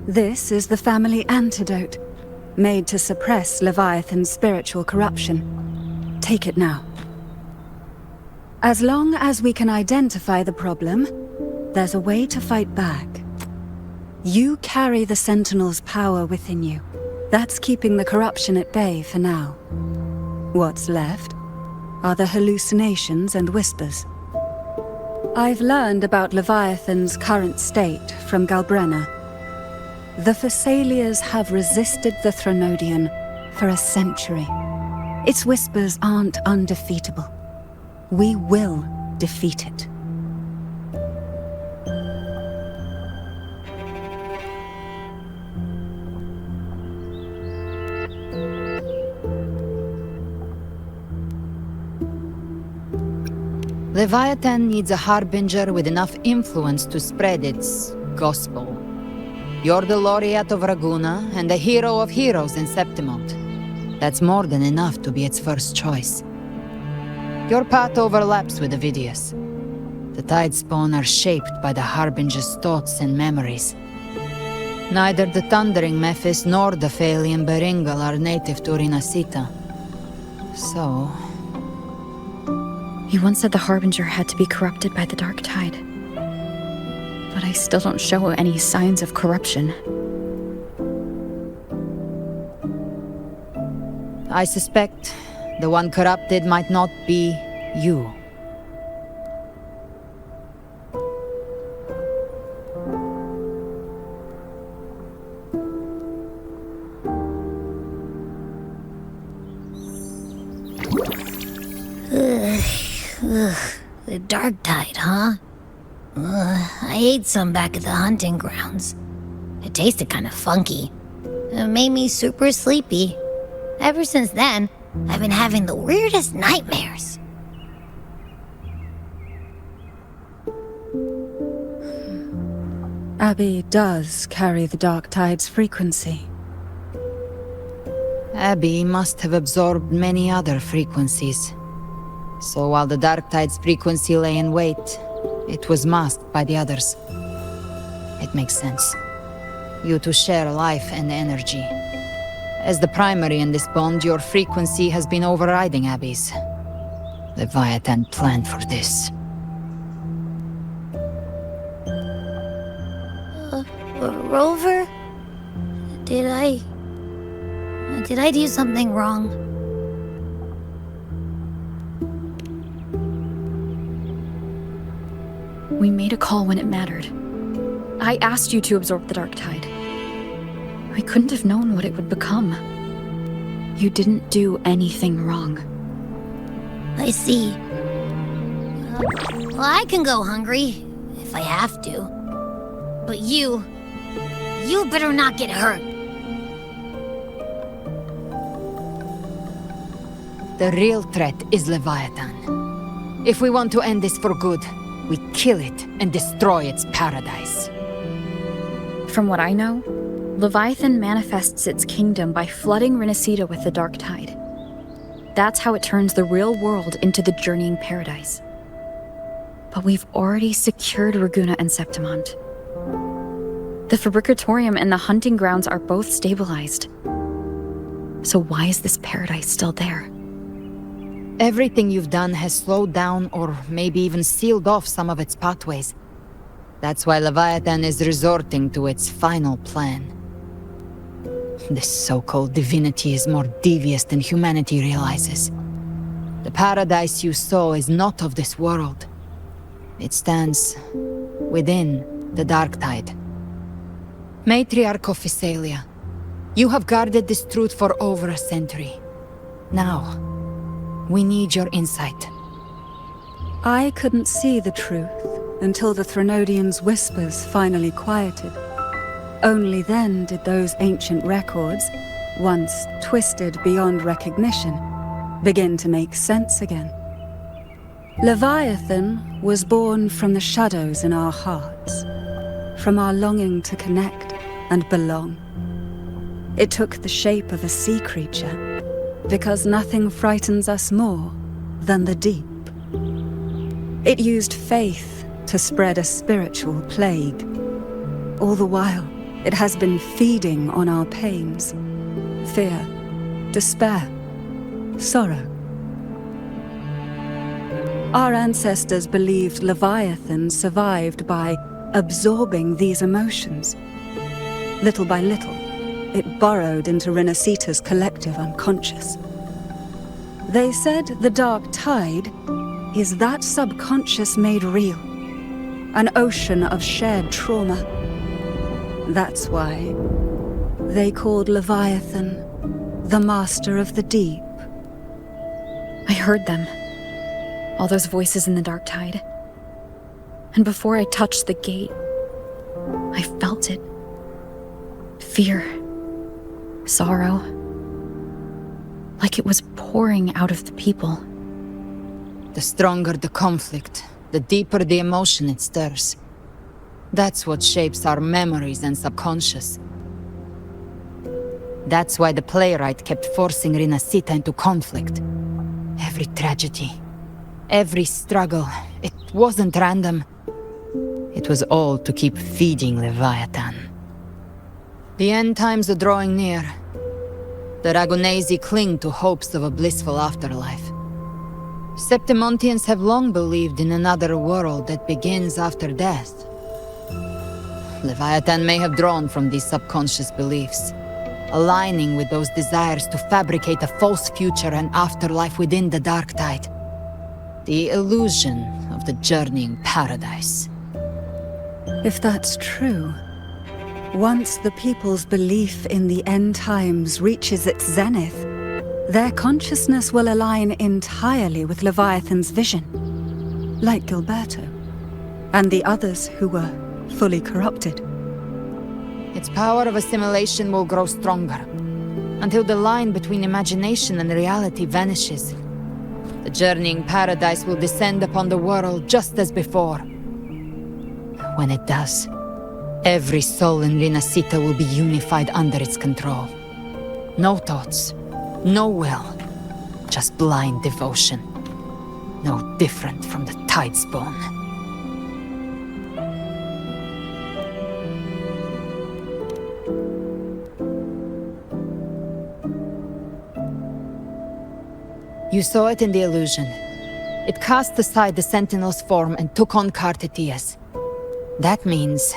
This is the family antidote, made to suppress Leviathan's spiritual corruption. Take it now. As long as we can identify the problem, there's a way to fight back. You carry the Sentinel's power within you. That's keeping the corruption at bay for now. What's left are the hallucinations and whispers. I've learned about Leviathan's current state from Galbrenna. The Thessalians have resisted the Threnodian for a century. Its whispers aren't undefeatable. We will defeat it. Leviathan needs a harbinger with enough influence to spread its gospel. You're the laureate of Raguna and the hero of heroes in Septimont. That's more than enough to be its first choice. Your path overlaps with Ovidius. The Tidespawn are shaped by the harbinger's thoughts and memories. Neither the Thundering Mephis nor the Phalian Beringal are native to Rinasita. So... You once said the Harbinger had to be corrupted by the Dark Tide. But I still don't show any signs of corruption. I suspect the one corrupted might not be you. The Dark Tide, huh? I ate some back at the hunting grounds. It tasted kind of funky. It made me super sleepy. Ever since then, I've been having the weirdest nightmares. Abby does carry the Dark Tide's frequency. Abby must have absorbed many other frequencies. So while the Dark Tide's frequency lay in wait, it was masked by the others. It makes sense. You two share life and energy. As the primary in this bond, your frequency has been overriding Abby's. Leviathan planned for this. Rover? Did I do something wrong? We made a call when it mattered. I asked you to absorb the Dark Tide. We couldn't have known what it would become. You didn't do anything wrong. I see. Well, I can go hungry, if I have to. But you better not get hurt. The real threat is Leviathan. If we want to end this for good, we kill it and destroy its paradise. From what I know, Leviathan manifests its kingdom by flooding Rinasita with the Dark Tide. That's how it turns the real world into the journeying paradise. But we've already secured Raguna and Septimont. The Fabricatorium and the hunting grounds are both stabilized. So why is this paradise still there? Everything you've done has slowed down or maybe even sealed off some of its pathways. That's why Leviathan is resorting to its final plan. This so-called divinity is more devious than humanity realizes. The paradise you saw is not of this world. It stands within the Dark Tide. Matriarch of Thessalia, you have guarded this truth for over a century. Now, we need your insight. I couldn't see the truth until the Threnodian's whispers finally quieted. Only then did those ancient records, once twisted beyond recognition, begin to make sense again. Leviathan was born from the shadows in our hearts, from our longing to connect and belong. It took the shape of a sea creature, because nothing frightens us more than the deep. It used faith to spread a spiritual plague, all the while It has been feeding on our pains, fear, despair, sorrow. Our ancestors believed Leviathan survived by absorbing these emotions. Little by little, it burrowed into Renacita's collective unconscious. They said the dark tide is that subconscious made real, an ocean of shared trauma. That's why they called Leviathan the master of the deep. I heard them. All those voices in the dark tide. And before I touched the gate, I felt it. Fear. Sorrow. Like it was pouring out of the people. The stronger the conflict, the deeper the emotion it stirs. That's what shapes our memories and subconscious. That's why the playwright kept forcing Renacita into conflict. Every tragedy, every struggle, it wasn't random. It was all to keep feeding Leviathan. The end times are drawing near. The Ragonesi cling to hopes of a blissful afterlife. Septimontians have long believed in another world that begins after death. Leviathan may have drawn from these subconscious beliefs, aligning with those desires to fabricate a false future and afterlife within the dark tide. The illusion of the journeying paradise. If that's true, once the people's belief in the end times reaches its zenith, their consciousness will align entirely with Leviathan's vision, like Gilberto, and the others who were fully corrupted. Its power of assimilation will grow stronger, until the line between imagination and reality vanishes. The journeying paradise will descend upon the world just as before. When it does, every soul in Renacita will be unified under its control. No thoughts, no will, just blind devotion. No different from the Tidespawn. You saw it in the illusion. It cast aside the Sentinel's form and took on Cartetia's. That means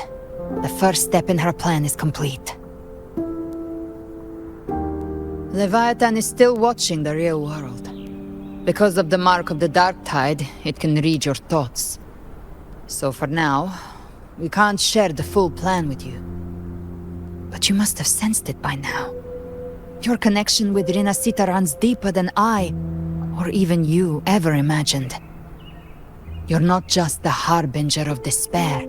the first step in her plan is complete. Leviathan is still watching the real world. Because of the mark of the dark tide, it can read your thoughts. So for now, we can't share the full plan with you. But you must have sensed it by now. Your connection with Renacita runs deeper than I, or even you, ever imagined. You're not just the harbinger of despair.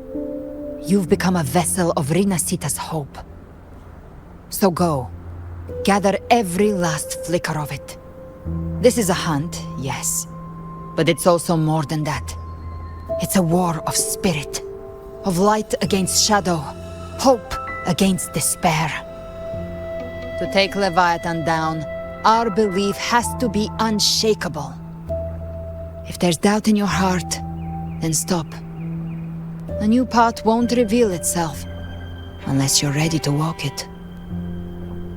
You've become a vessel of Renacita's hope. So go. Gather every last flicker of it. This is a hunt, yes. But it's also more than that. It's a war of spirit. Of light against shadow. Hope against despair. To take Leviathan down, our belief has to be unshakable. If there's doubt in your heart, then stop. A new path won't reveal itself, unless you're ready to walk it.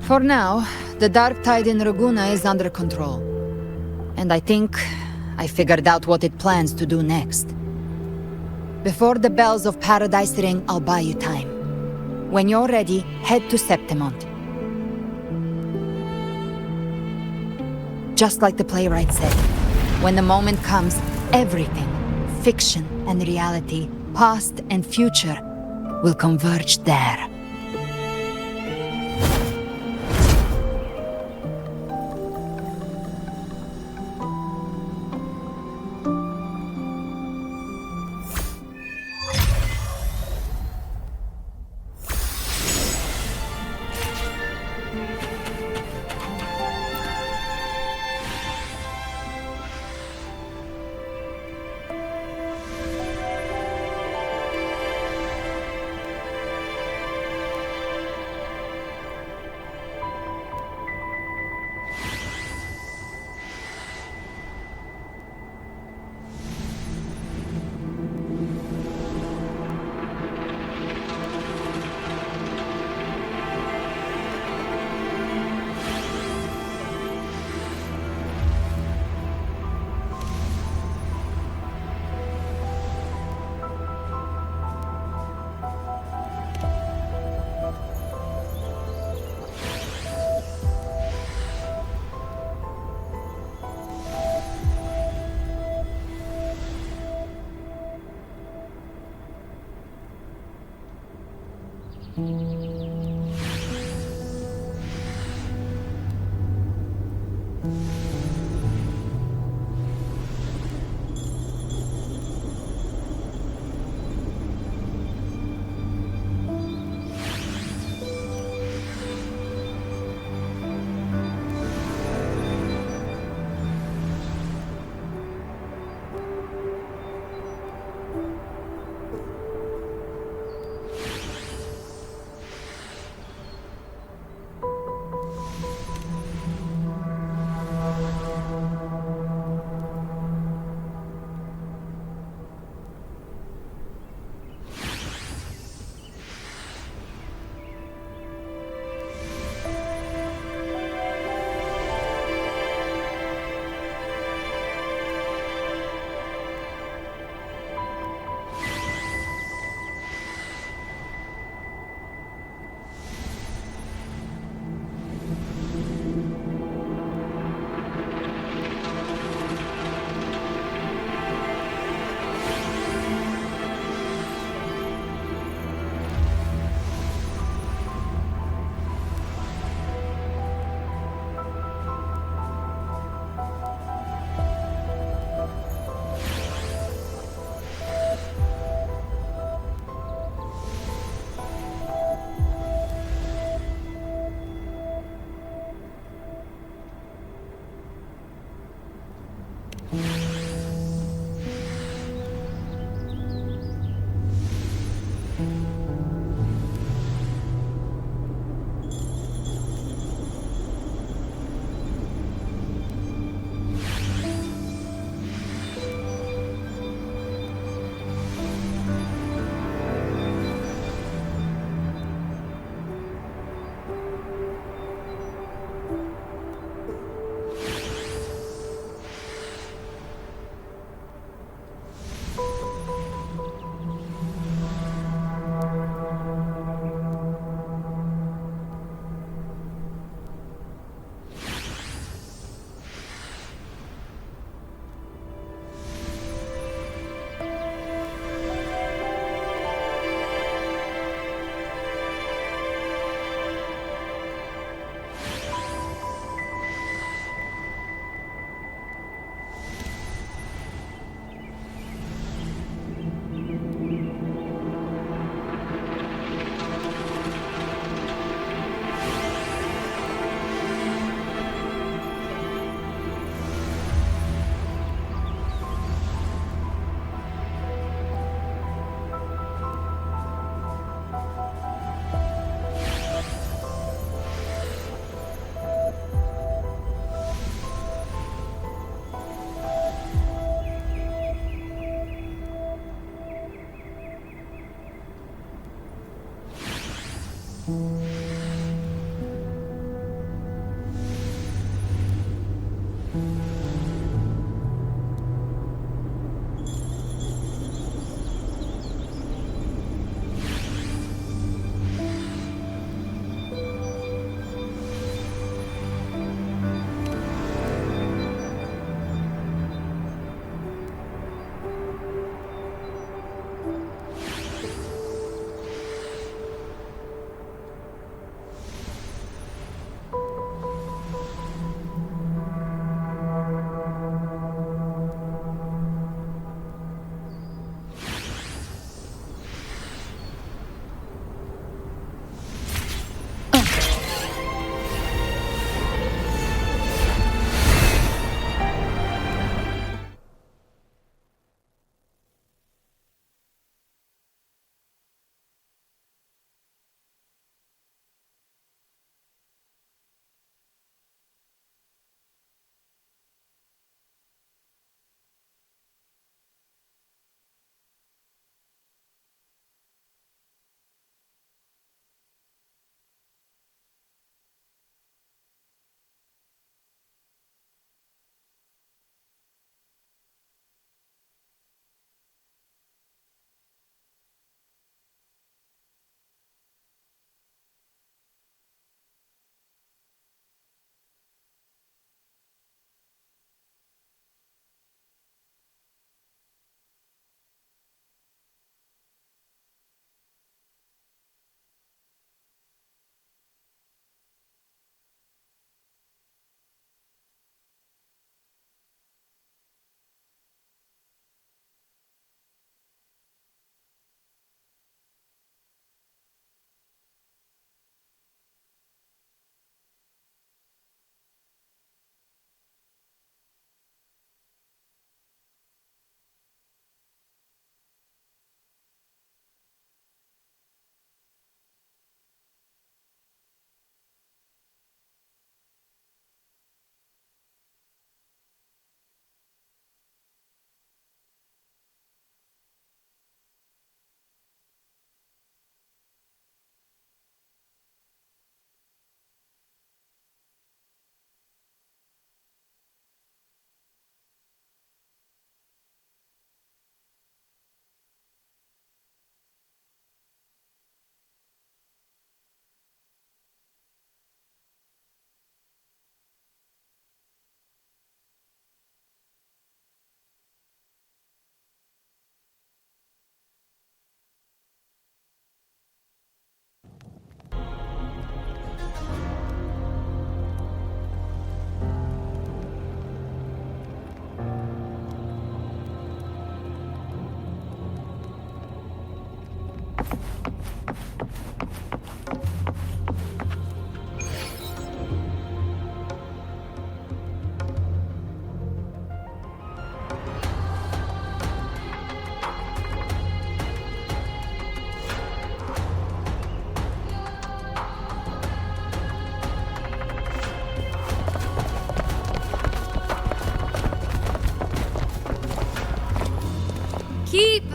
For now, the dark tide in Raguna is under control. And I think I figured out what it plans to do next. Before the bells of Paradise ring, I'll buy you time. When you're ready, head to Septimont. Just like the playwright said, when the moment comes, everything, fiction and reality, past and future, will converge there.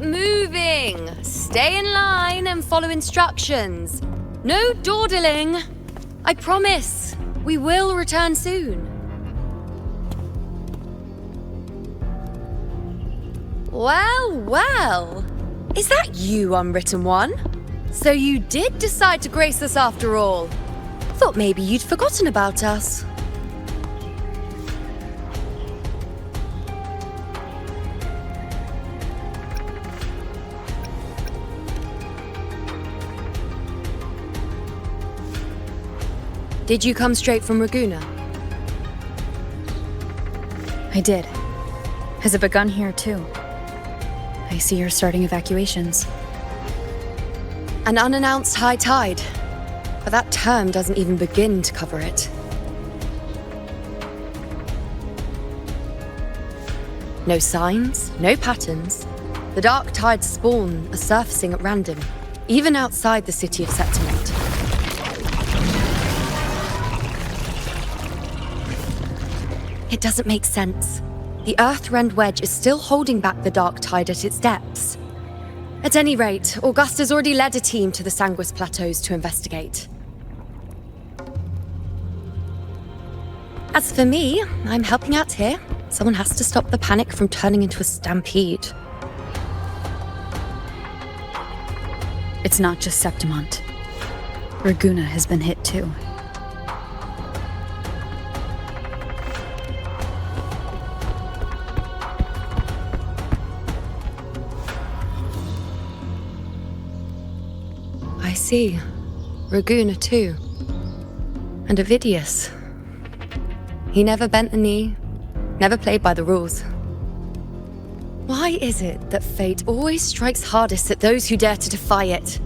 moving! Stay in line and follow instructions. No dawdling. I promise, we will return soon. Well, well. Is that you, Unwritten One? So you did decide to grace us after all. Thought maybe you'd forgotten about us. Did you come straight from Raguna? I did. Has it begun here, too? I see you're starting evacuations. An unannounced high tide. But that term doesn't even begin to cover it. No signs, no patterns. The dark tide's spawn are surfacing at random, even outside the city of Septimont. It doesn't make sense. The Earth-rend wedge is still holding back the dark tide at its depths. At any rate, Augusta's already led a team to the Sanguis Plateaus to investigate. As for me, I'm helping out here. Someone has to stop the panic from turning into a stampede. It's not just Septimont. Raguna has been hit too. I see. Raguna too. And Ovidius. He never bent the knee, never played by the rules. Why is it that fate always strikes hardest at those who dare to defy it?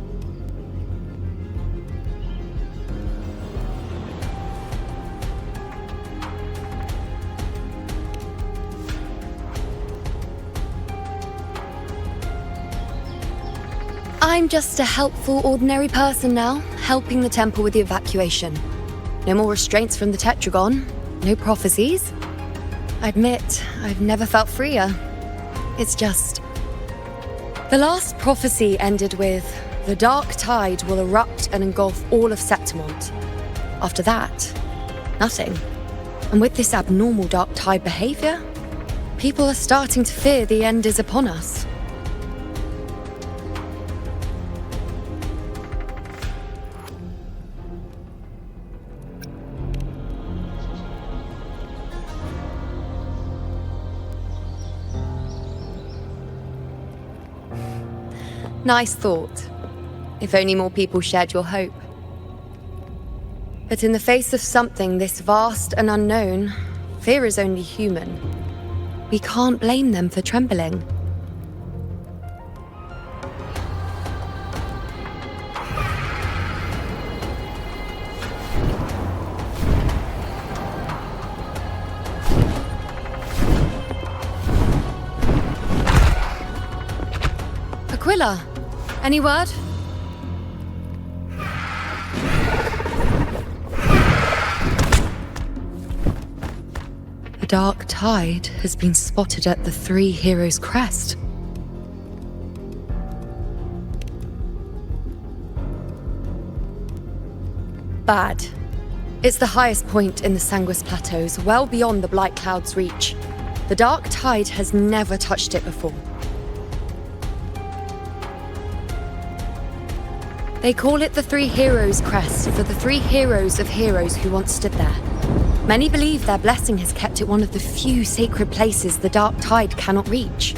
I'm just a helpful, ordinary person now, helping the temple with the evacuation. No more restraints from the Tetragon, no prophecies. I admit, I've never felt freer. It's just... The last prophecy ended with, the dark tide will erupt and engulf all of Septimont. After that, nothing. And with this abnormal dark tide behavior, people are starting to fear the end is upon us. Nice thought. If only more people shared your hope. But in the face of something this vast and unknown, fear is only human. We can't blame them for trembling. Aquila, any word? A dark tide has been spotted at the Three Heroes' crest. Bad. It's the highest point in the Sanguis Plateaus, well beyond the Blight Cloud's reach. The dark tide has never touched it before. They call it the Three Heroes' Crest for the three heroes of heroes who once stood there. Many believe their blessing has kept it one of the few sacred places the dark tide cannot reach.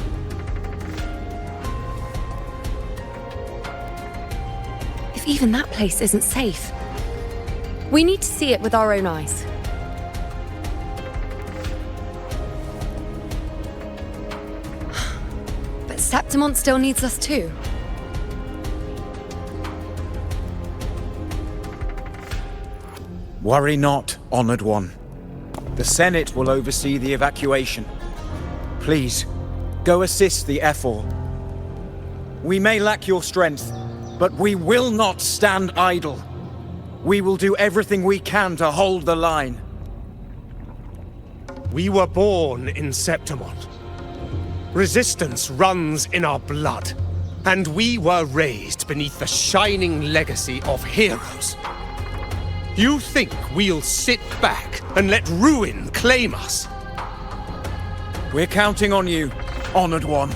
If even that place isn't safe, we need to see it with our own eyes. But Septimont still needs us too. Worry not, Honored One. The Senate will oversee the evacuation. Please, go assist the Ephor. We may lack your strength, but we will not stand idle. We will do everything we can to hold the line. We were born in Septimont. Resistance runs in our blood, and we were raised beneath the shining legacy of heroes. You think we'll sit back and let ruin claim us? We're counting on you, Honored One.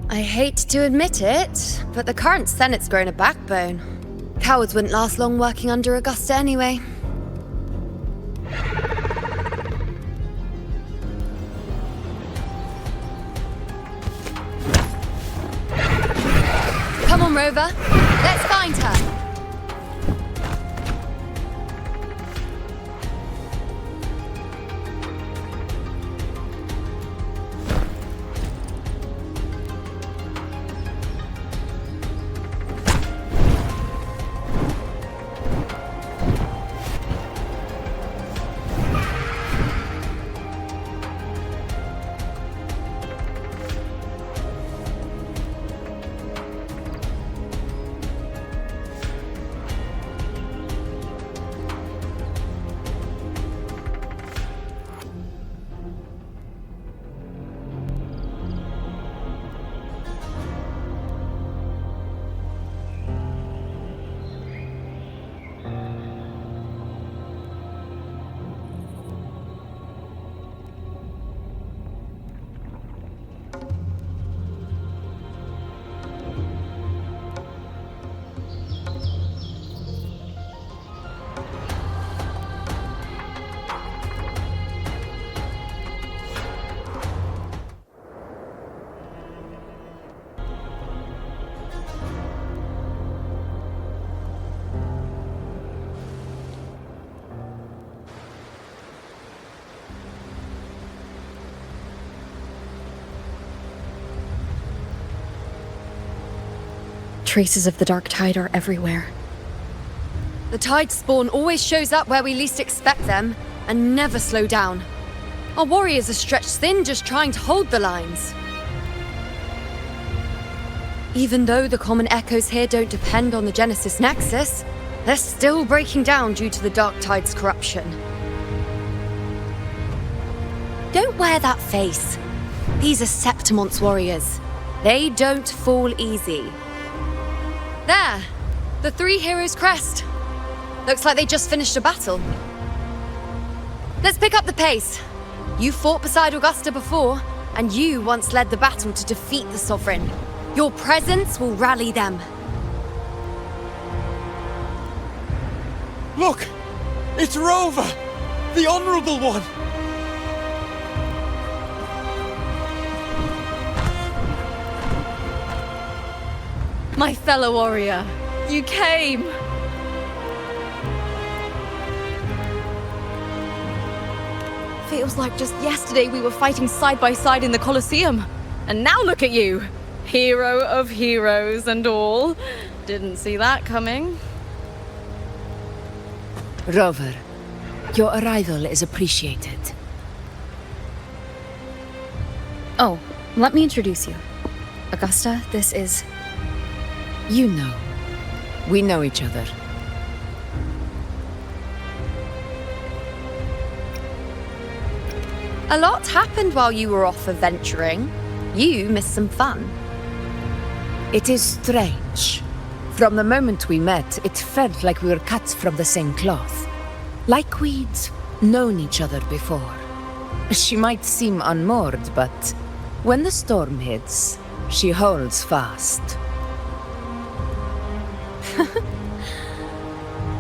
I hate to admit it, but the current Senate's grown a backbone. Cowards wouldn't last long working under Augusta anyway. Come on, Rover. Let's find her. Traces of the dark tide are everywhere. The tide spawn always shows up where we least expect them, and never slow down. Our warriors are stretched thin just trying to hold the lines. Even though the common echoes here don't depend on the Genesis Nexus, they're still breaking down due to the dark tide's corruption. Don't wear that face. These are Septimon's warriors. They don't fall easy. There! The three heroes' crest. Looks like they just finished a battle. Let's pick up the pace. You fought beside Augusta before, and you once led the battle to defeat the Sovereign. Your presence will rally them. Look! It's Rover! The Honorable One! My fellow warrior, you came! Feels like just yesterday we were fighting side by side in the Colosseum. And now look at you! Hero of heroes and all. Didn't see that coming. Rover, your arrival is appreciated. Oh, let me introduce you. Augusta, this is... You know. We know each other. A lot happened while you were off adventuring. You missed some fun. It is strange. From the moment we met, it felt like we were cut from the same cloth. Like we'd known each other before. She might seem unmoored, but when the storm hits, she holds fast.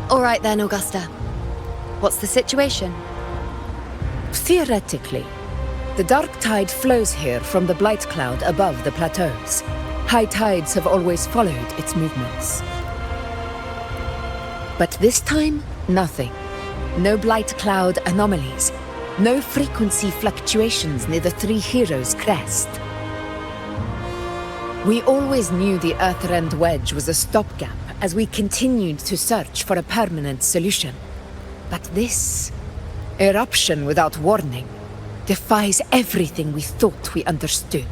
All right then, Augusta. What's the situation? Theoretically, the dark tide flows here from the blight cloud above the plateaus. High tides have always followed its movements. But this time, nothing. No blight cloud anomalies. No frequency fluctuations near the three heroes' crest. We always knew the Earthrend Wedge was a stopgap as we continued to search for a permanent solution. But this eruption without warning defies everything we thought we understood.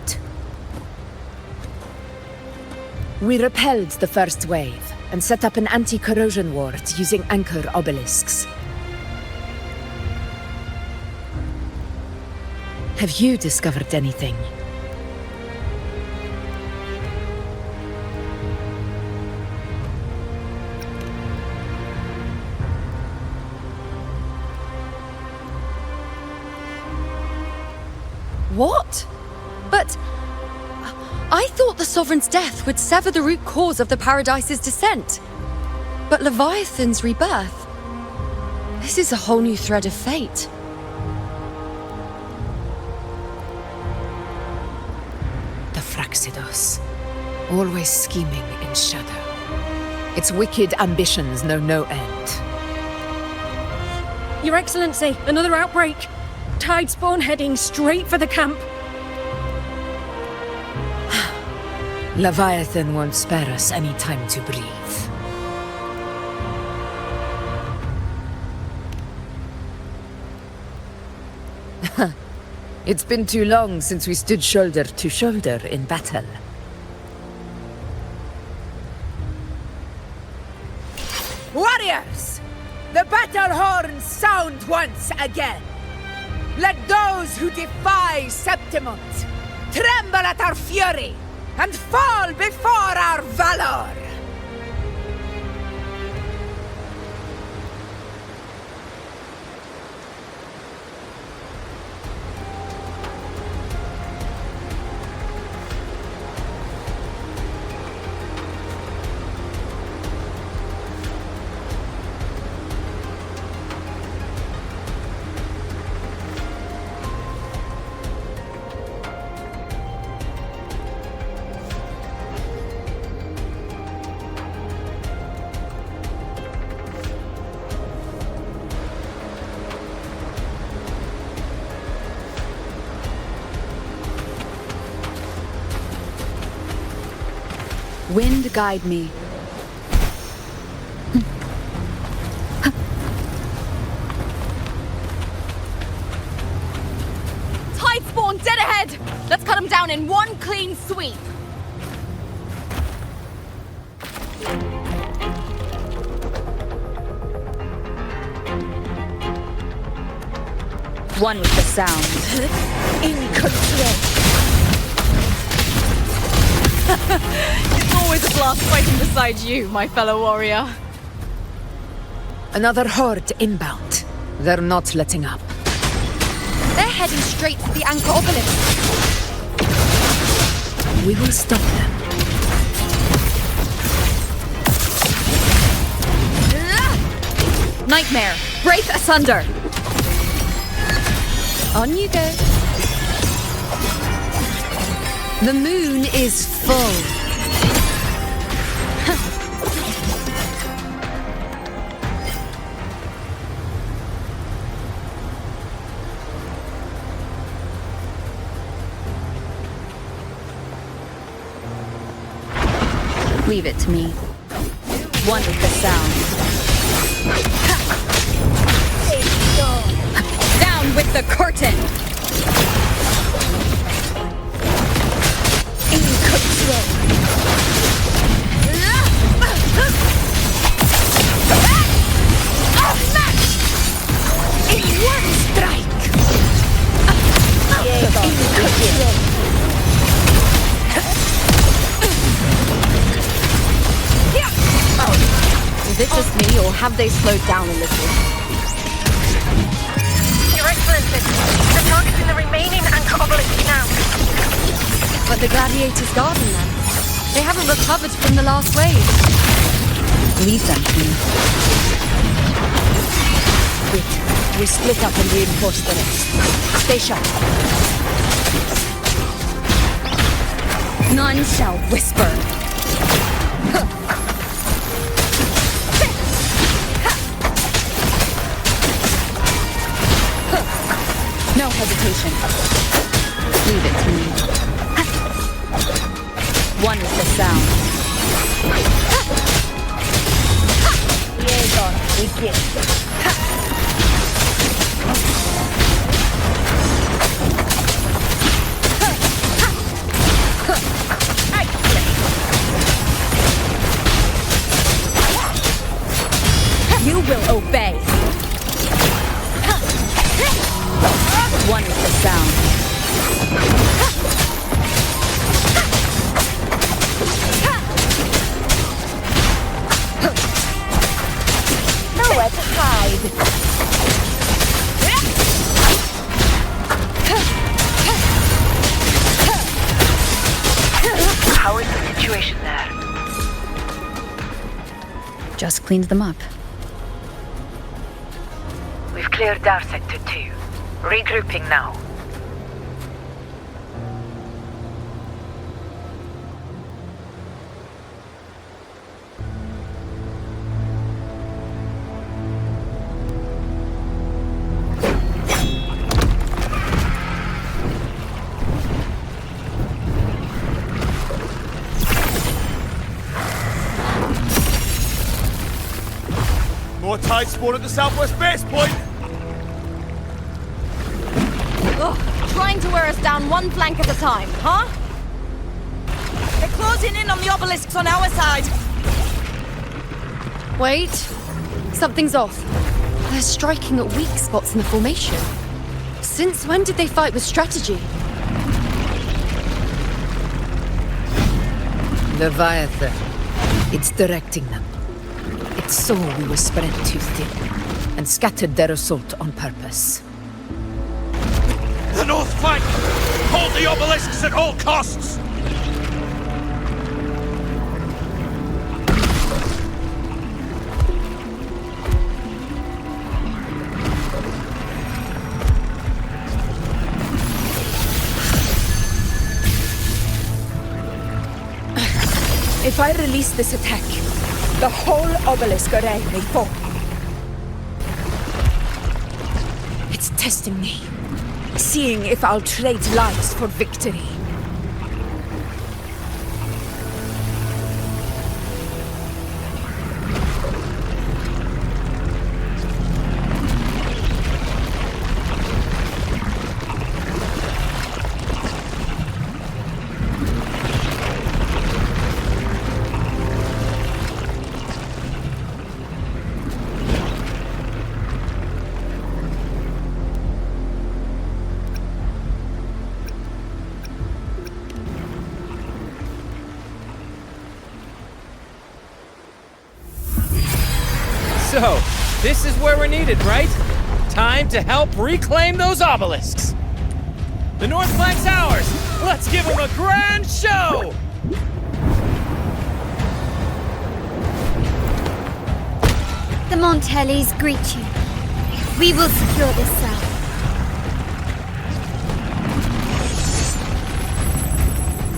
We repelled the first wave and set up an anti-corrosion ward using anchor obelisks. Have you discovered anything? What? But I thought the Sovereign's death would sever the root cause of the Paradise's descent. But Leviathan's rebirth... This is a whole new thread of fate. The Fraxidos. Always scheming in shadow. Its wicked ambitions know no end. Your Excellency, another outbreak. Tide spawn heading straight for the camp. Leviathan won't spare us any time to breathe. It's been too long since we stood shoulder to shoulder in battle. Warriors! The battle horns sound once again! Let those who defy Septimont tremble at our fury and fall before our valor! Wind guide me. Tide spawn dead ahead! Let's cut them down in one clean sweep. One with the sound. In control! It's always a blast fighting beside you, my fellow warrior. Another horde inbound. They're not letting up. They're heading straight for the anchor obelisk. We will stop them. Nightmare, break asunder. On you go. The moon is full. Leave it to me. One with the sound. Down with the curtain! In control! In one strike! In control! Is it just me, or have they slowed down a little? Your Excellency, they're targeting the remaining anchor obelisk now. But the gladiators guarding them. They haven't recovered from the last wave. Leave them to me. Wait, we split up and reinforce the rest. Stay sharp. None shall whisper. No hesitation. Leave it to me. One with the sound. Liaison, begin. Obey. One with the sound. Nowhere to hide. How is the situation there? Just cleaned them up. We've cleared our sector 2. Regrouping now. More tide spawn at the southwest base point! Ugh, trying to wear us down one flank at a time, huh? They're closing in on the obelisks on our side. Wait. Something's off. They're striking at weak spots in the formation. Since when did they fight with strategy? Leviathan. It's directing them. It saw we were spread too thin, and scattered their assault on purpose. The north flank! Hold the obelisks at all costs! If I release this attack, the whole obelisk array may fall. It's testing me, seeing if I'll trade lives for victory. So, this is where we're needed, right? Time to help reclaim those obelisks. The north flank's ours. Let's give them a grand show! The Montellis greet you. We will secure this cell.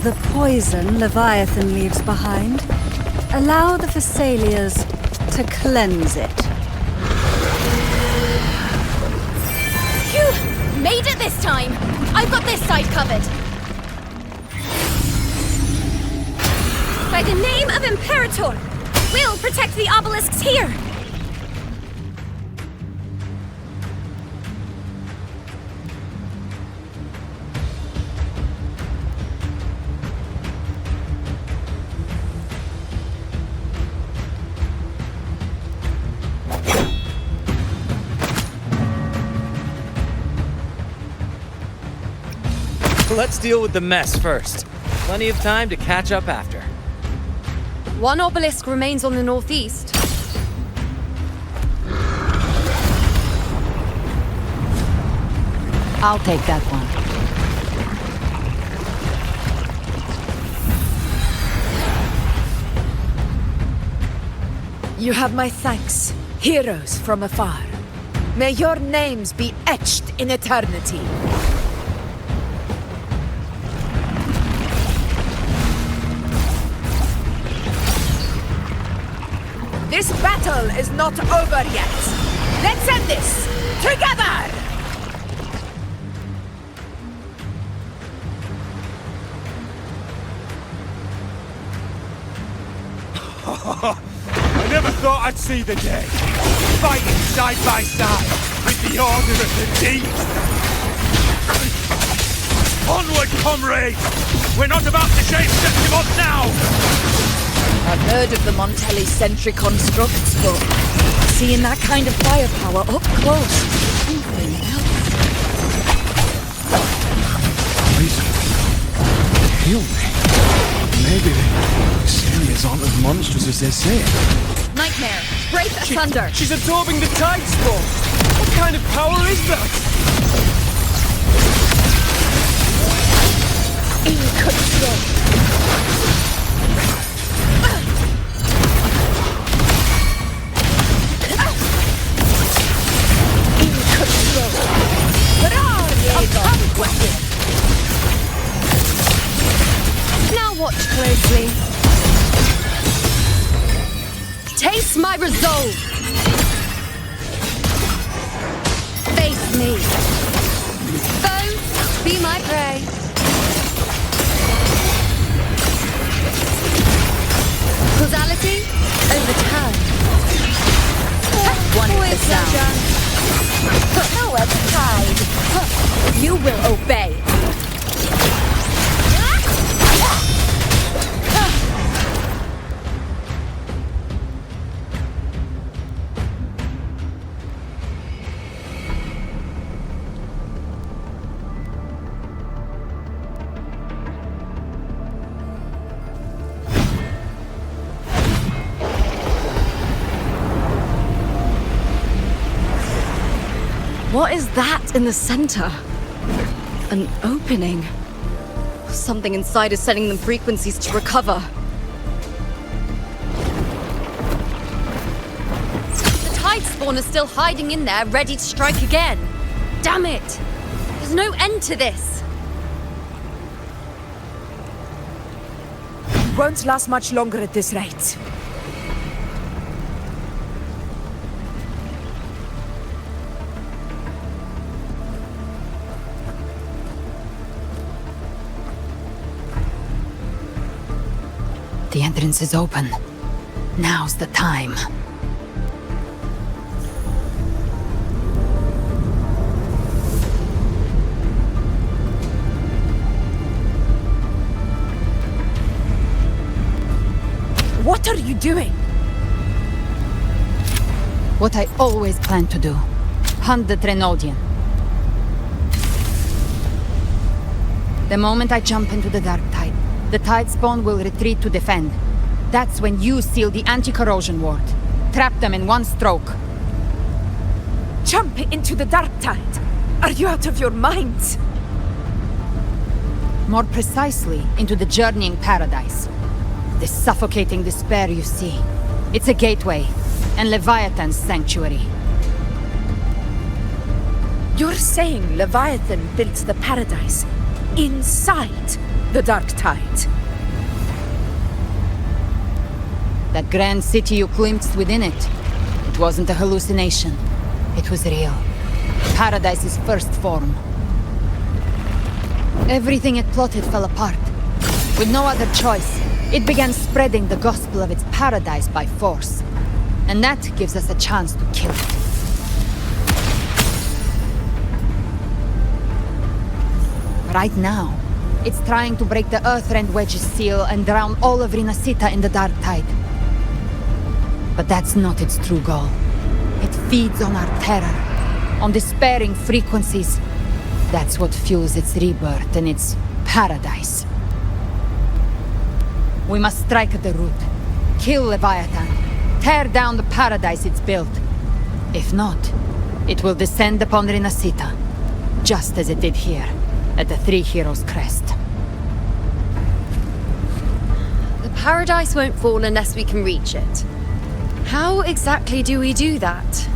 The poison Leviathan leaves behind, allow the Thessalians to cleanse it. Phew! Made it this time! I've got this side covered! By the name of Imperator, we'll protect the obelisks here! Let's deal with the mess first. Plenty of time to catch up after. One obelisk remains on the northeast. I'll take that one. You have my thanks, heroes from afar. May your names be etched in eternity. This battle is not over yet. Let's end this together! I never thought I'd see the day. Fighting side by side with the Order of the Deep. Onward, comrades! We're not about to shave Septimos now! I've heard of the Montelli sentry constructs, but seeing that kind of firepower up close is something else. Poison. Heal me. Maybe the Syrians aren't as monstrous as they say. Nightmare, break asunder! She's absorbing the tide spawn! What kind of power is that? In control. In control. Now watch closely. Taste my resolve! Face me. Foe, be my prey. Causality, overturn. One is the sound. Nowhere to hide. You will obey. What is that in the center? An opening. Something inside is sending them frequencies to recover. The tide spawn is still hiding in there, ready to strike again. Damn it! There's no end to this. It won't last much longer at this rate. The entrance is open. Now's the time. What are you doing? What I always planned to do. Hunt the Trenodian. The moment I jump into the dark tide, the tide spawn will retreat to defend. That's when you seal the anti-corrosion ward. Trap them in one stroke. Jump into the dark tide. Are you out of your minds? More precisely, into the journeying paradise. The suffocating despair you see. It's a gateway, and Leviathan's sanctuary. You're saying Leviathan built the paradise inside the dark tide? That grand city you glimpsed within it, it wasn't a hallucination. It was real. Paradise's first form. Everything it plotted fell apart. With no other choice, it began spreading the gospel of its paradise by force. And that gives us a chance to kill it. Right now, it's trying to break the Earthrend Wedge's seal and drown all of Rinasita in the dark tide. But that's not its true goal. It feeds on our terror, on despairing frequencies. That's what fuels its rebirth and its paradise. We must strike at the root, kill Leviathan, tear down the paradise it's built. If not, it will descend upon Rinasita, just as it did here, at the Three Heroes Crest. The paradise won't fall unless we can reach it. How exactly do we do that?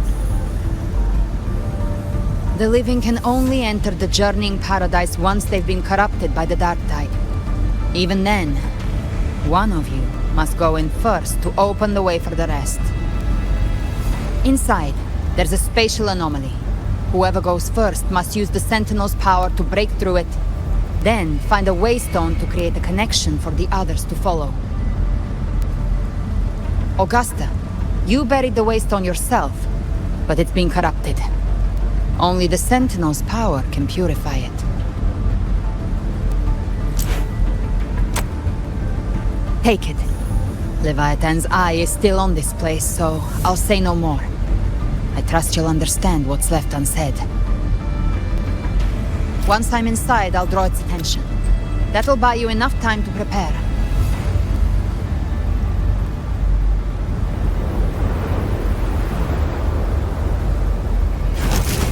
The living can only enter the journeying paradise once they've been corrupted by the dark tide. Even then, one of you must go in first to open the way for the rest. Inside, there's a spatial anomaly. Whoever goes first must use the Sentinel's power to break through it, then find a waystone to create a connection for the others to follow. Augusta, you buried the waystone yourself, but it's been corrupted. Only the Sentinel's power can purify it. Take it. Leviathan's eye is still on this place, so I'll say no more. I trust you'll understand what's left unsaid. Once I'm inside, I'll draw its attention. That'll buy you enough time to prepare.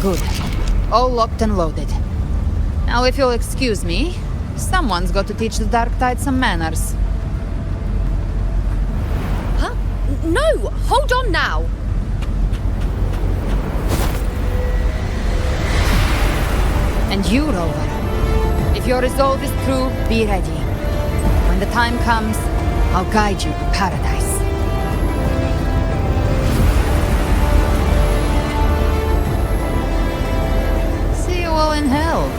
Good. All locked and loaded. Now, if you'll excuse me, someone's got to teach the Dark Tide some manners. Huh? No! Hold on now! And you, Rover. If your resolve is true, be ready. When the time comes, I'll guide you to paradise. See you all in hell.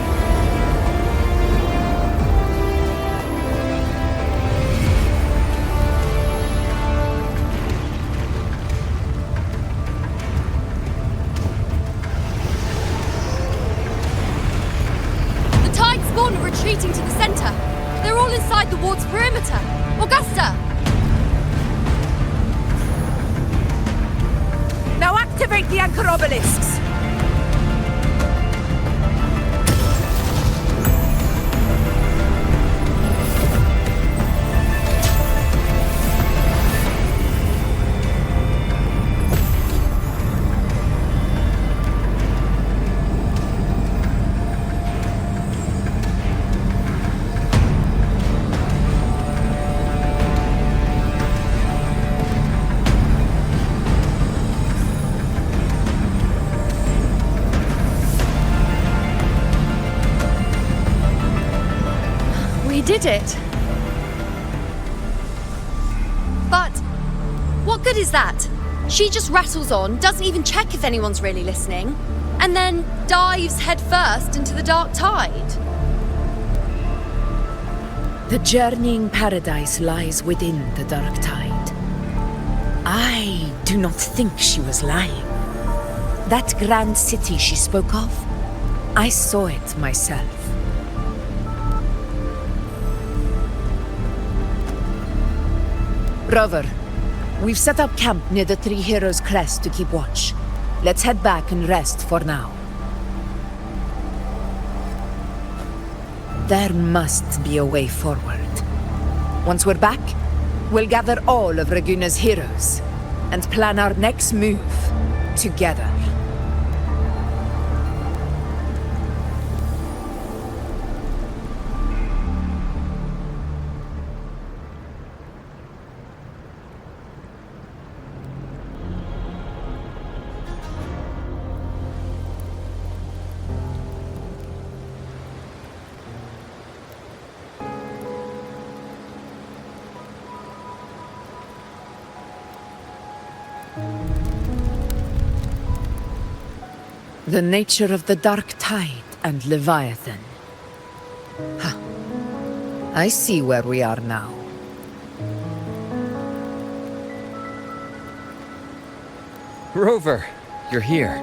Spawn are retreating to the center. They're all inside the ward's perimeter. Augusta! Now activate the anchor obelisks! Did it? But what good is that? She just rattles on, doesn't even check if anyone's really listening, and then dives headfirst into the dark tide. The journeying paradise lies within the dark tide. I do not think she was lying. That grand city she spoke of, I saw it myself. Rover, we've set up camp near the Three Heroes Crest to keep watch. Let's head back and rest for now. There must be a way forward. Once we're back, we'll gather all of Raguna's heroes and plan our next move together. The nature of the Dark Tide and Leviathan. Ha! I see where we are now. Rover, you're here.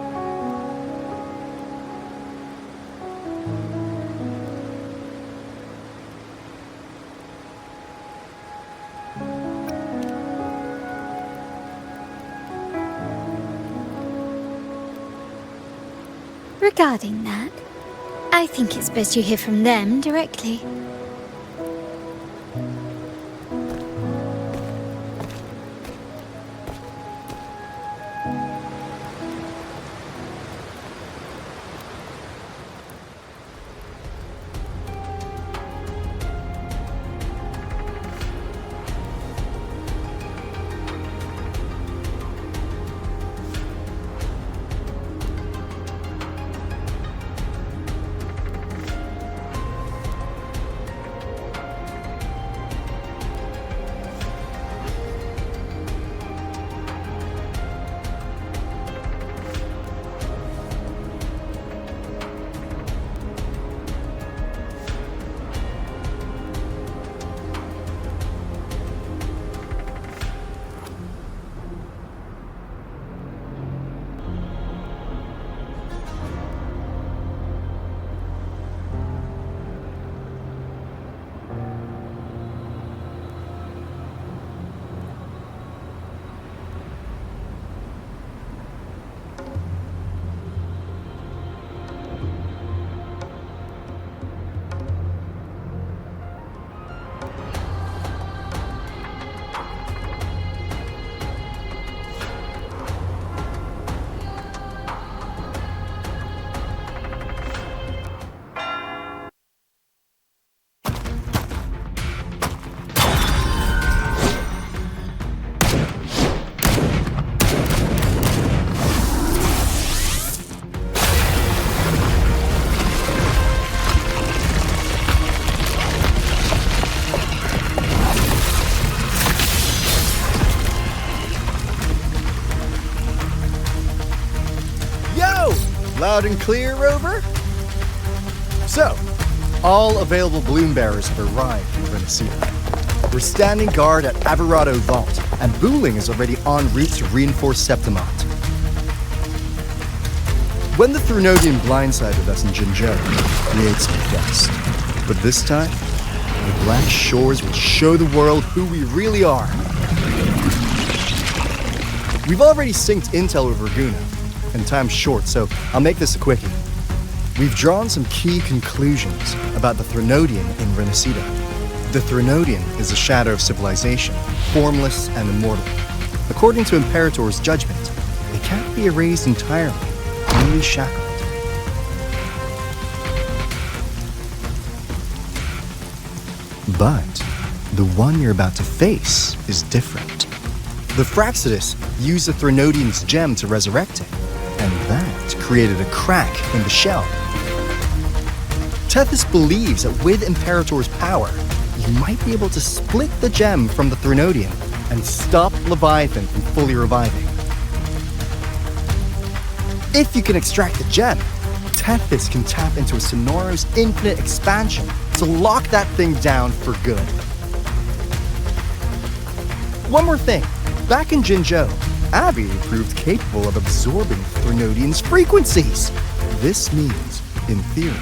Regarding that, I think it's best you hear from them directly. Loud and clear, Rover? So, all available bloom bearers have arrived in Renesita. We're standing guard at Averado Vault, and Booling is already en route to reinforce Septimont. When the Threnodian blindsided us in Jinzhou, we ate some dust. But this time, the Black Shores will show the world who we really are. We've already synced intel with Raguna, and time's short, so I'll make this a quickie. We've drawn some key conclusions about the Threnodian in Renesita. The Threnodian is a shadow of civilization, formless and immortal. According to Imperator's judgment, they can't be erased entirely, only shackled. But the one you're about to face is different. The Fraxidus used the Threnodian's gem to resurrect it, and that created a crack in the shell. Tethys believes that with Imperator's power, you might be able to split the gem from the Threnodian and stop Leviathan from fully reviving. If you can extract the gem, Tethys can tap into a Sonoro's infinite expansion to lock that thing down for good. One more thing. Back in Jinzhou, Abby proved capable of absorbing Threnodian's frequencies. This means, in theory,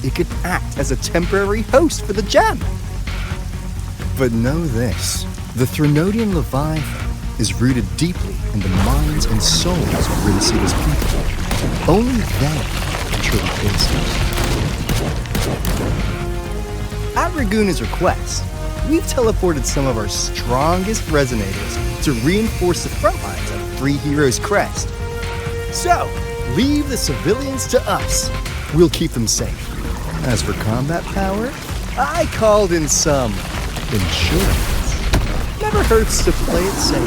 it could act as a temporary host for the gem. But know this, the Threnodian Leviathan is rooted deeply in the minds and souls of Renesita's people. Only they can truly face it. At Raguna's request, we've teleported some of our strongest resonators to reinforce the front lines of Three Heroes Crest. So, leave the civilians to us. We'll keep them safe. As for combat power, I called in some insurance. Never hurts to play it safe.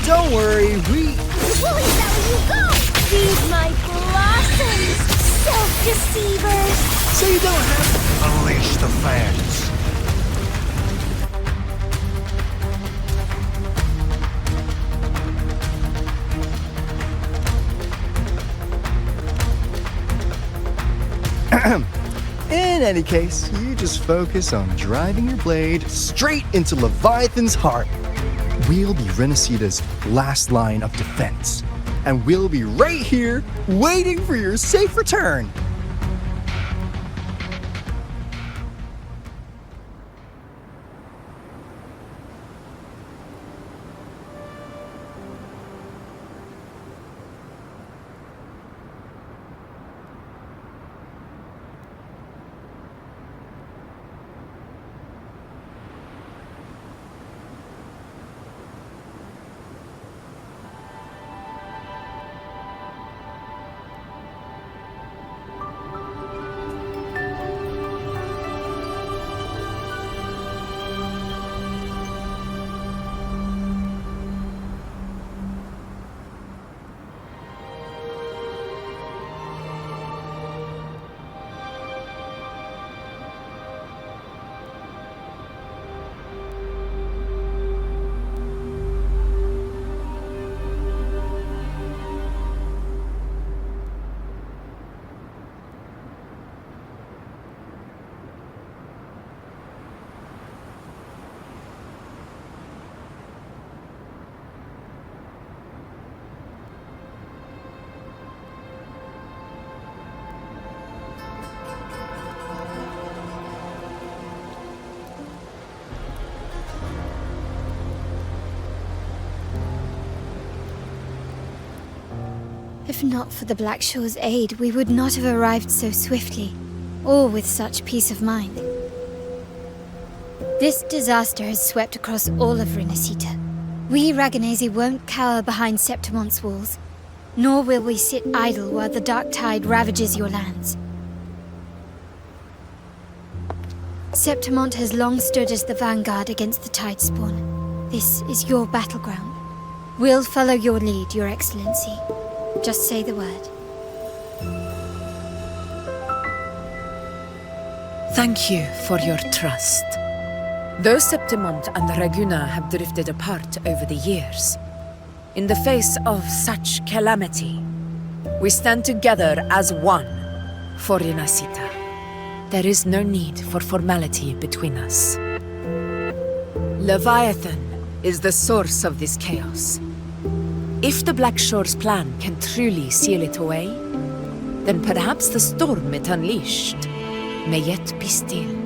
Don't worry, we... Well, is that where you go? Feed my blossoms, self-deceivers! So you don't have to unleash the fans. In any case, you just focus on driving your blade straight into Leviathan's heart. We'll be Renesita's last line of defense, and we'll be right here waiting for your safe return. If not for the Black Shore's aid, we would not have arrived so swiftly, or with such peace of mind. This disaster has swept across all of Renesita. We Raganese won't cower behind Septimont's walls, nor will we sit idle while the dark tide ravages your lands. Septimont has long stood as the vanguard against the Tidespawn. This is your battleground. We'll follow your lead, Your Excellency. Just say the word. Thank you for your trust. Though Septimont and Reguna have drifted apart over the years, in the face of such calamity, we stand together as one for Rinascita. There is no need for formality between us. Leviathan is the source of this chaos. If the Black Shore's plan can truly seal it away, then perhaps the storm it unleashed may yet be stilled.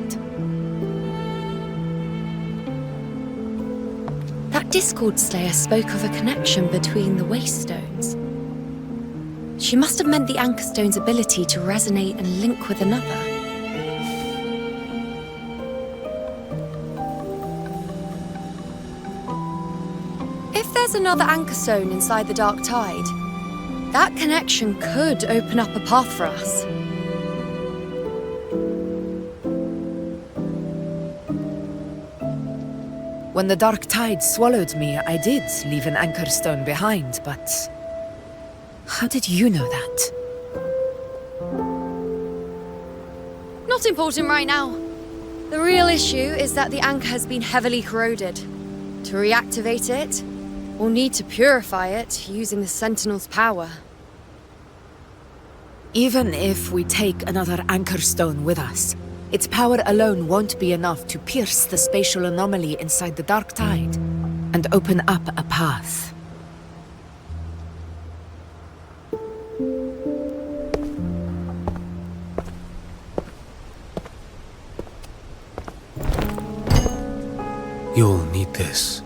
That Discord Slayer spoke of a connection between the Waystones. She must have meant the Anchorstone's ability to resonate and link with another. If there's another Anchorstone inside the Dark Tide, that connection could open up a path for us. When the Dark Tide swallowed me, I did leave an Anchorstone behind, but... how did you know that? Not important right now. The real issue is that the anchor has been heavily corroded. To reactivate it, we'll need to purify it using the Sentinel's power. Even if we take another Anchorstone with us, its power alone won't be enough to pierce the spatial anomaly inside the Dark Tide and open up a path. You'll need this.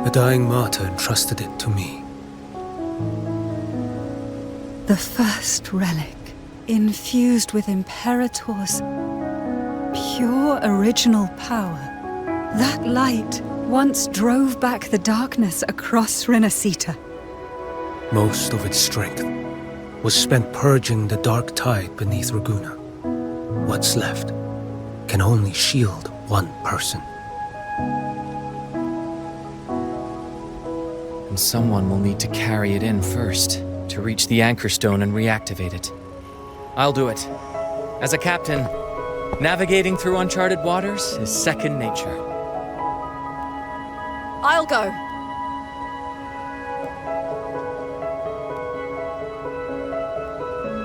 A dying martyr entrusted it to me. The first relic, infused with Imperator's pure original power. That light once drove back the darkness across Rinascita. Most of its strength was spent purging the Dark Tide beneath Reguna. What's left can only shield one person. And someone will need to carry it in first, to reach the Anchorstone and reactivate it. I'll do it. As a captain, navigating through uncharted waters is second nature. I'll go.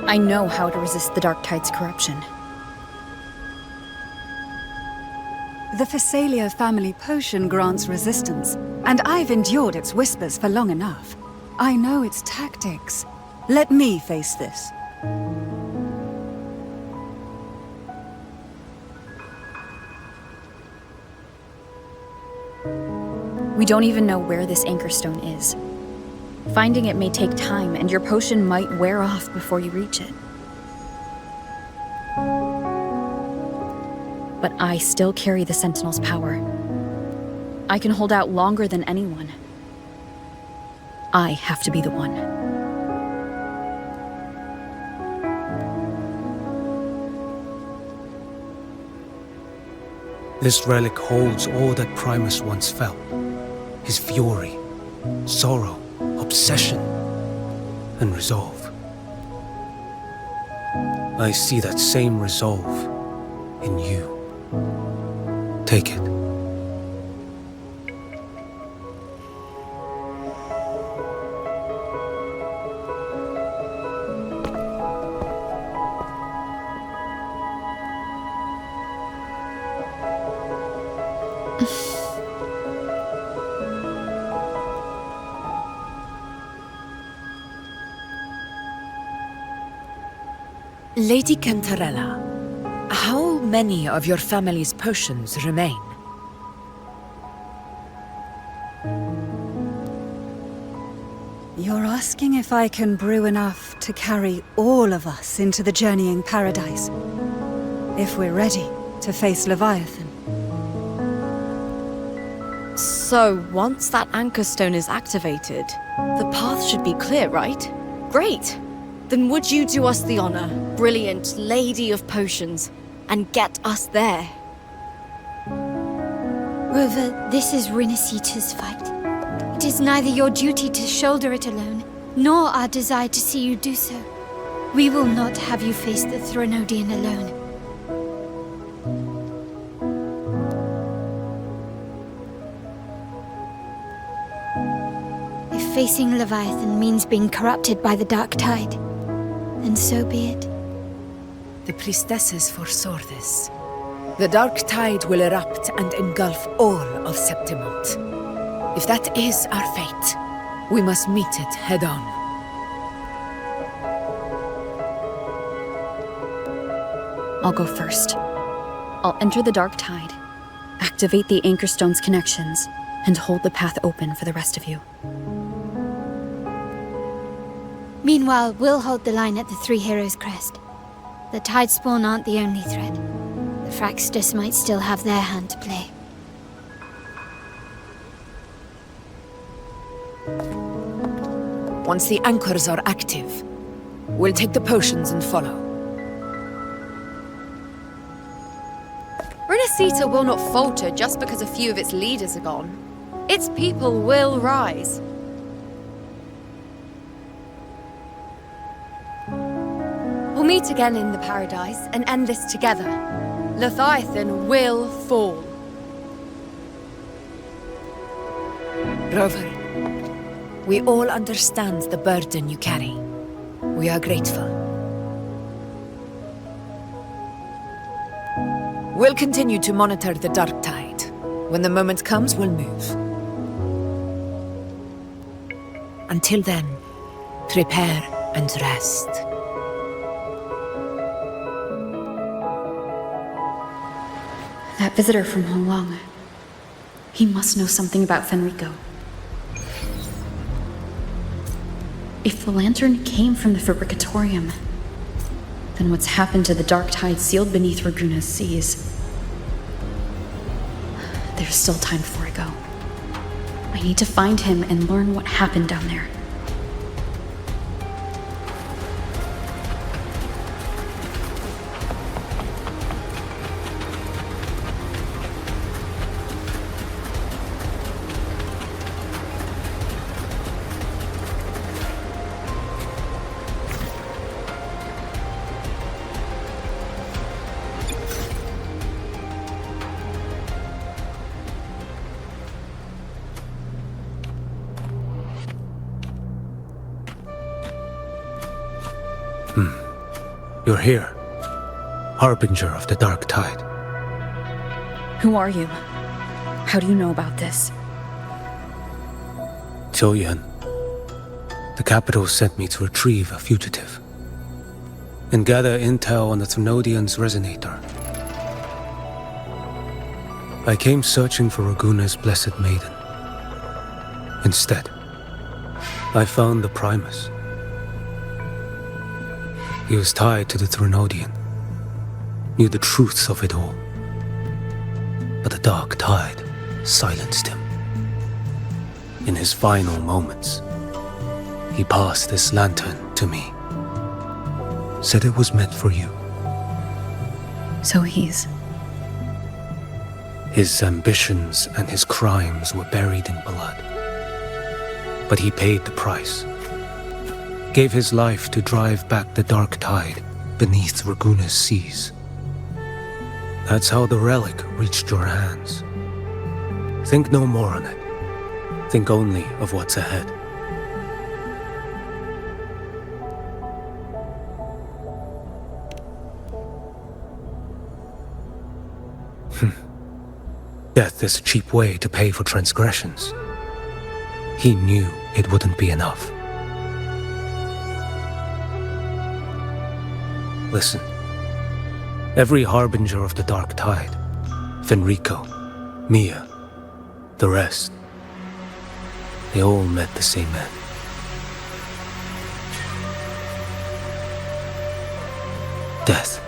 I know how to resist the Dark Tide's corruption. The Phasalia family potion grants resistance, and I've endured its whispers for long enough. I know its tactics. Let me face this. We don't even know where this Anchorstone is. Finding it may take time, and your potion might wear off before you reach it. But I still carry the Sentinel's power. I can hold out longer than anyone. I have to be the one. This relic holds all that Primus once felt. His fury, sorrow, obsession, and resolve. I see that same resolve in you. Take it. Lady Cantarella, how many of your family's potions remain? You're asking if I can brew enough to carry all of us into the journeying paradise. If we're ready to face Leviathan. So, once that Anchorstone is activated, the path should be clear, right? Great! Then would you do us the honor, brilliant lady of potions, and get us there? Rover, this is Rinasita's fight. It is neither your duty to shoulder it alone, nor our desire to see you do so. We will not have you face the Threnodian alone. If facing Leviathan means being corrupted by the Dark Tide, then so be it. The priestesses foresaw this. The Dark Tide will erupt and engulf all of Septimont. If that is our fate, we must meet it head-on. I'll go first. I'll enter the Dark Tide, activate the Anchor Stone's connections, and hold the path open for the rest of you. Meanwhile, we'll hold the line at the Three Heroes Crest. The Tidespawn aren't the only threat. The Fraxtus might still have their hand to play. Once the anchors are active, we'll take the potions and follow. Rinasita will not falter just because a few of its leaders are gone. Its people will rise. We'll meet again in the Paradise and end this together. Leviathan will fall. Rover, we all understand the burden you carry. We are grateful. We'll continue to monitor the Dark Tide. When the moment comes, we'll move. Until then, prepare and rest. That visitor from Holong. He must know something about Fenrico. If the lantern came from the Fabricatorium, then what's happened to the Dark Tide sealed beneath Raguna's seas? There's still time before I go. I need to find him and learn what happened down there. You're here, harbinger of the Dark Tide. Who are you? How do you know about this? Choyan. The capital sent me to retrieve a fugitive and gather intel on the Thenodian's resonator. I came searching for Raguna's blessed maiden. Instead, I found the Primus. He was tied to the Threnodian, knew the truths of it all. But the Dark Tide silenced him. In his final moments, he passed this lantern to me. Said it was meant for you. So he's... His ambitions and his crimes were buried in blood. But he paid the price. Gave his life to drive back the Dark Tide beneath Raguna's seas. That's how the relic reached your hands. Think no more on it. Think only of what's ahead. Death is a cheap way to pay for transgressions. He knew it wouldn't be enough. Listen, every harbinger of the Dark Tide, Fenrico, Mia, the rest, they all met the same end. Death.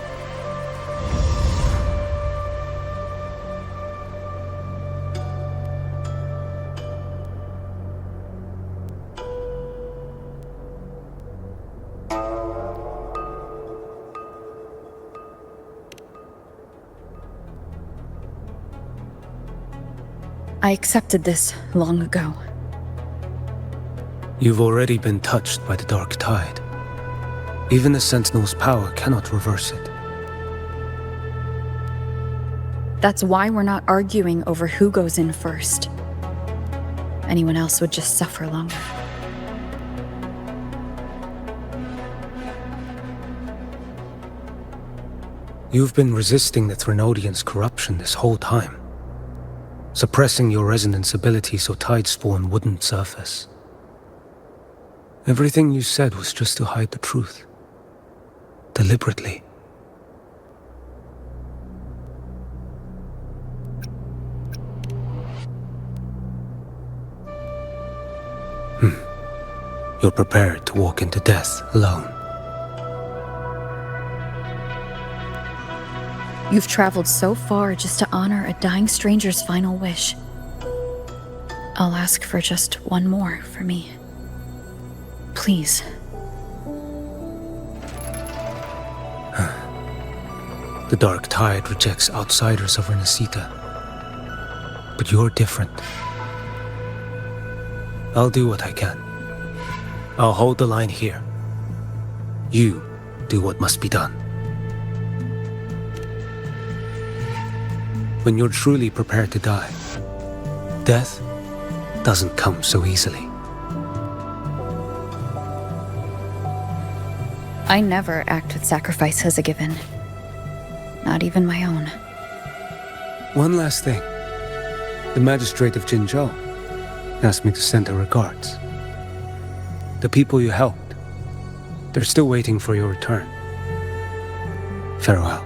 I accepted this long ago. You've already been touched by the dark tide. Even the Sentinel's power cannot reverse it. That's why we're not arguing over who goes in first. Anyone else would just suffer longer. You've been resisting the Threnodians' corruption this whole time, suppressing your resonance ability so Tidespawn wouldn't surface. Everything you said was just to hide the truth. Deliberately. You're prepared to walk into death alone. You've traveled so far just to honor a dying stranger's final wish. I'll ask for just one more for me. Please. The dark tide rejects outsiders of Renacita. But you're different. I'll do what I can. I'll hold the line here. You do what must be done. When you're truly prepared to die, death doesn't come so easily. I never act with sacrifice as a given. Not even my own. One last thing. The magistrate of Jinzhou asked me to send her regards. The people you helped, they're still waiting for your return. Farewell.